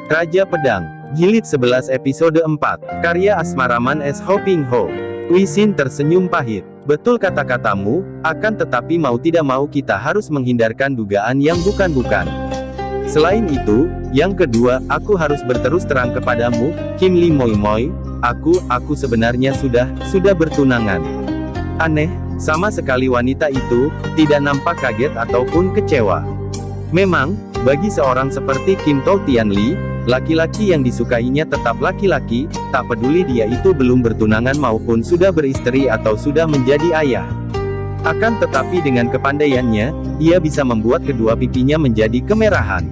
Raja Pedang, Jilid 11 Episode 4, karya Asmaraman S. Hoping Ho. Kui Xin tersenyum pahit. Betul kata-katamu, akan tetapi mau tidak mau kita harus menghindarkan dugaan yang bukan-bukan. Selain itu, yang kedua, aku harus berterus terang kepadamu, Kim Li Moi Moi, aku sebenarnya sudah bertunangan. Aneh, sama sekali wanita itu, tidak nampak kaget ataupun kecewa. Memang, bagi seorang seperti Kim To Tian Li, laki-laki yang disukainya tetap laki-laki, tak peduli dia itu belum bertunangan maupun sudah beristri atau sudah menjadi ayah. Akan tetapi dengan kepandaiannya, ia bisa membuat kedua pipinya menjadi kemerahan.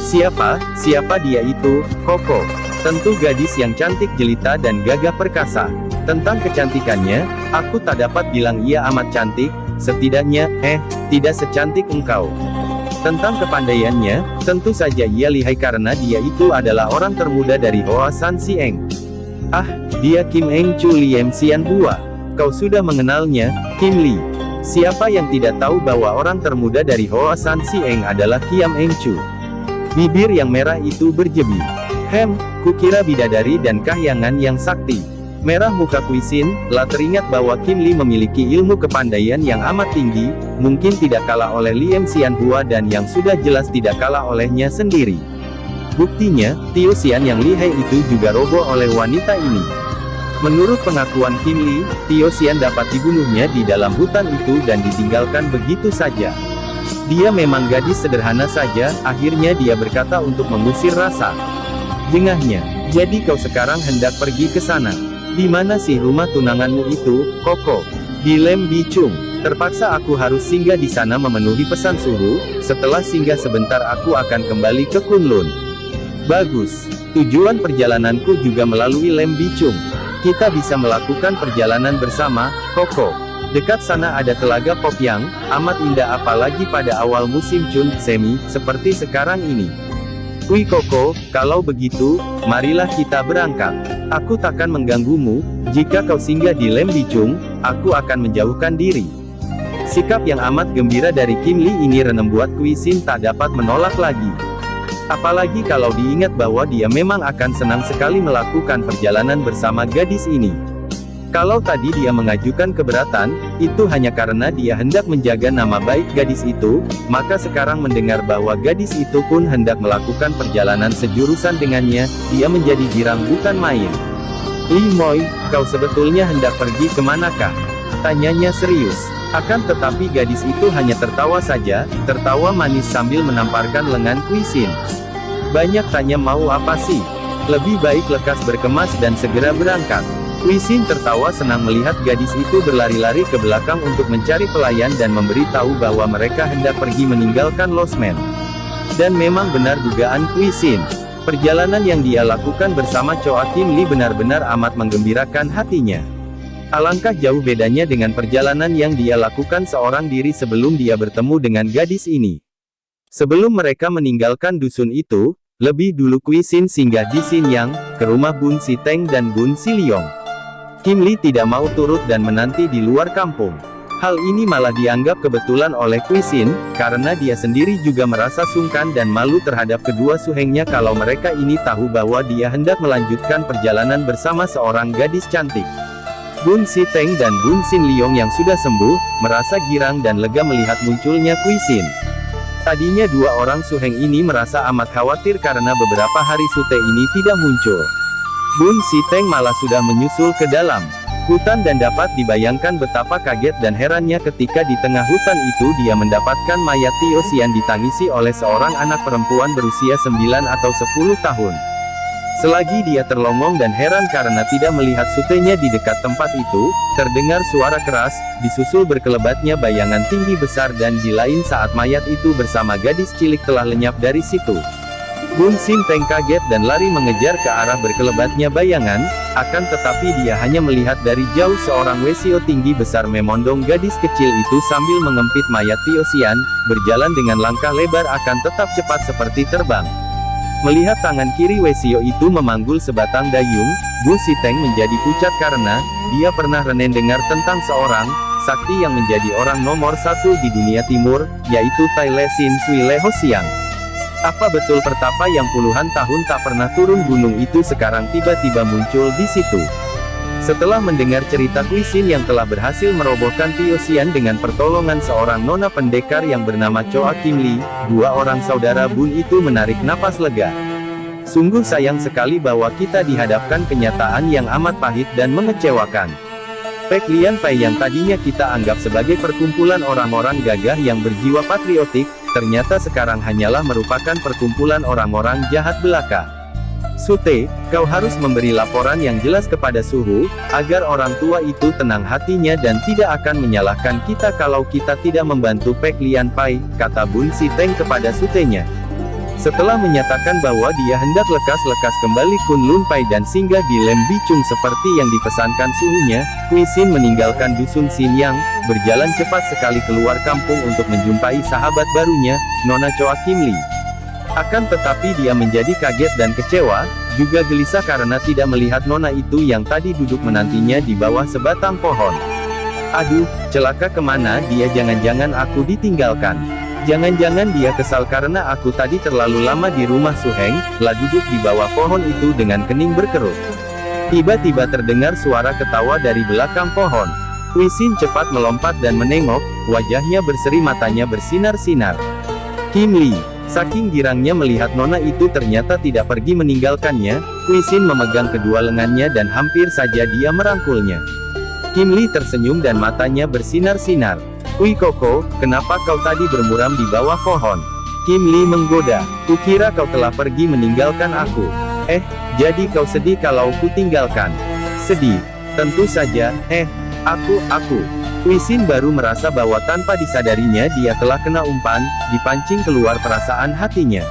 Siapa dia itu? Koko. Tentu gadis yang cantik jelita dan gagah perkasa. Tentang kecantikannya, aku tak dapat bilang ia amat cantik, setidaknya, tidak secantik engkau. Tentang kepandaiannya, tentu saja ia lihai karena dia itu adalah orang termuda dari Hoa San Sieng. Ah, dia Kim Eng Chu Liem Xian Hua. Kau sudah mengenalnya, Kim Li. Siapa yang tidak tahu bahwa orang termuda dari Hoa San Sieng adalah Kiam Eng Chu? Bibir yang merah itu berjebi. Kukira bidadari dan kahyangan yang sakti. Merah muka Kui Xin, lah teringat bahwa Kim Li memiliki ilmu kepandaian yang amat tinggi, mungkin tidak kalah oleh Liem Xian Hua dan yang sudah jelas tidak kalah olehnya sendiri. Buktinya, Tio Xian yang lihai itu juga roboh oleh wanita ini. Menurut pengakuan Kim Li, Tio Xian dapat dibunuhnya di dalam hutan itu dan ditinggalkan begitu saja. Dia memang gadis sederhana saja, akhirnya dia berkata untuk mengusir rasa jengahnya. Jadi kau sekarang hendak pergi ke sana. Di mana sih rumah tunanganmu itu, Koko? Di Lem Bicung. Terpaksa aku harus singgah di sana memenuhi pesan suhu. Setelah singgah sebentar aku akan kembali ke Kunlun. Bagus. Tujuan perjalananku juga melalui Lem Bicung. Kita bisa melakukan perjalanan bersama, Koko. Dekat sana ada telaga Popyang, amat indah apalagi pada awal musim Chun Semi, seperti sekarang ini. Kui Koko, kalau begitu, marilah kita berangkat. Aku takkan mengganggumu, jika kau singgah di Lem Bicung, aku akan menjauhkan diri. Sikap yang amat gembira dari Kim Li ini membuat Kui Xin tak dapat menolak lagi. Apalagi kalau diingat bahwa dia memang akan senang sekali melakukan perjalanan bersama gadis ini. Kalau tadi dia mengajukan keberatan, itu hanya karena dia hendak menjaga nama baik gadis itu, maka sekarang mendengar bahwa gadis itu pun hendak melakukan perjalanan sejurusan dengannya, dia menjadi girang bukan main. Li Moi, kau sebetulnya hendak pergi kemanakah? Tanyanya serius. Akan tetapi gadis itu hanya tertawa saja, tertawa manis sambil menamparkan lengan Kui Xin. Banyak tanya mau apa sih? Lebih baik lekas berkemas dan segera berangkat. Kui Xin tertawa senang melihat gadis itu berlari-lari ke belakang untuk mencari pelayan dan memberitahu bahwa mereka hendak pergi meninggalkan Losmen. Dan memang benar dugaan Kui Xin. Perjalanan yang dia lakukan bersama Choa Kim Li benar-benar amat menggembirakan hatinya. Alangkah jauh bedanya dengan perjalanan yang dia lakukan seorang diri sebelum dia bertemu dengan gadis ini. Sebelum mereka meninggalkan dusun itu, lebih dulu Kui Xin singgah di Xinyang, ke rumah Bun Si Teng dan Bun Si Liong. Kim Li tidak mau turut dan menanti di luar kampung. Hal ini malah dianggap kebetulan oleh Kui Xin, karena dia sendiri juga merasa sungkan dan malu terhadap kedua suhengnya kalau mereka ini tahu bahwa dia hendak melanjutkan perjalanan bersama seorang gadis cantik. Bun Si Teng dan Bun Sin Liong yang sudah sembuh, merasa girang dan lega melihat munculnya Kui Xin. Tadinya dua orang suheng ini merasa amat khawatir karena beberapa hari Sute ini tidak muncul. Bun Si Teng malah sudah menyusul ke dalam hutan dan dapat dibayangkan betapa kaget dan herannya ketika di tengah hutan itu dia mendapatkan mayat Tio Xian ditangisi oleh seorang anak perempuan berusia 9 atau 10 tahun. Selagi dia terlongong dan heran karena tidak melihat sutenya di dekat tempat itu, terdengar suara keras, disusul berkelebatnya bayangan tinggi besar dan di lain saat mayat itu bersama gadis cilik telah lenyap dari situ. Bun Sin Teng kaget dan lari mengejar ke arah berkelebatnya bayangan, akan tetapi dia hanya melihat dari jauh seorang Wesio tinggi besar memondong gadis kecil itu sambil mengempit mayat Tio Xian, berjalan dengan langkah lebar akan tetap cepat seperti terbang. Melihat tangan kiri Wesio itu memanggul sebatang dayung, Bun Si Teng menjadi pucat karena dia pernah dengar tentang seorang sakti yang menjadi orang nomor 1 di dunia timur, yaitu Tai Le Sin Sui Le Ho Xiang. Apa betul pertapa yang puluhan tahun tak pernah turun gunung itu sekarang tiba-tiba muncul di situ? Setelah mendengar cerita Kui Xin yang telah berhasil merobohkan Tiosian dengan pertolongan seorang nona pendekar yang bernama Choa Kim Li, dua orang saudara Bun itu menarik napas lega. Sungguh sayang sekali bahwa kita dihadapkan kenyataan yang amat pahit dan mengecewakan. Pek Lian Pai yang tadinya kita anggap sebagai perkumpulan orang-orang gagah yang berjiwa patriotik, ternyata sekarang hanyalah merupakan perkumpulan orang-orang jahat belaka. Sute, kau harus memberi laporan yang jelas kepada Suhu, agar orang tua itu tenang hatinya dan tidak akan menyalahkan kita kalau kita tidak membantu Pek Lian Pai, kata Bun Si Teng kepada Sutenya. Setelah menyatakan bahwa dia hendak lekas-lekas kembali Kunlun Pai dan singgah di Lem Bicung seperti yang dipesankan suhunya, Kui Xin meninggalkan dusun Xinyang, berjalan cepat sekali keluar kampung untuk menjumpai sahabat barunya, Nona Choa Kim Li. Akan tetapi dia menjadi kaget dan kecewa, juga gelisah karena tidak melihat nona itu yang tadi duduk menantinya di bawah sebatang pohon. Aduh, celaka kemana dia, jangan-jangan aku ditinggalkan. Jangan-jangan dia kesal karena aku tadi terlalu lama di rumah Su Heng, lah duduk di bawah pohon itu dengan kening berkerut. Tiba-tiba terdengar suara ketawa dari belakang pohon. Kui Xin cepat melompat dan menengok, wajahnya berseri, matanya bersinar-sinar. Kim Li. Saking girangnya melihat nona itu ternyata tidak pergi meninggalkannya, Kui Xin memegang kedua lengannya dan hampir saja dia merangkulnya. Kim Li tersenyum dan matanya bersinar-sinar. Kui Koko, kenapa kau tadi bermuram di bawah pohon? Kim Li menggoda. Kukira kau telah pergi meninggalkan aku. Jadi kau sedih kalau ku tinggalkan? Sedih? Tentu saja, aku. Kui Xin baru merasa bahwa tanpa disadarinya dia telah kena umpan, dipancing keluar perasaan hatinya.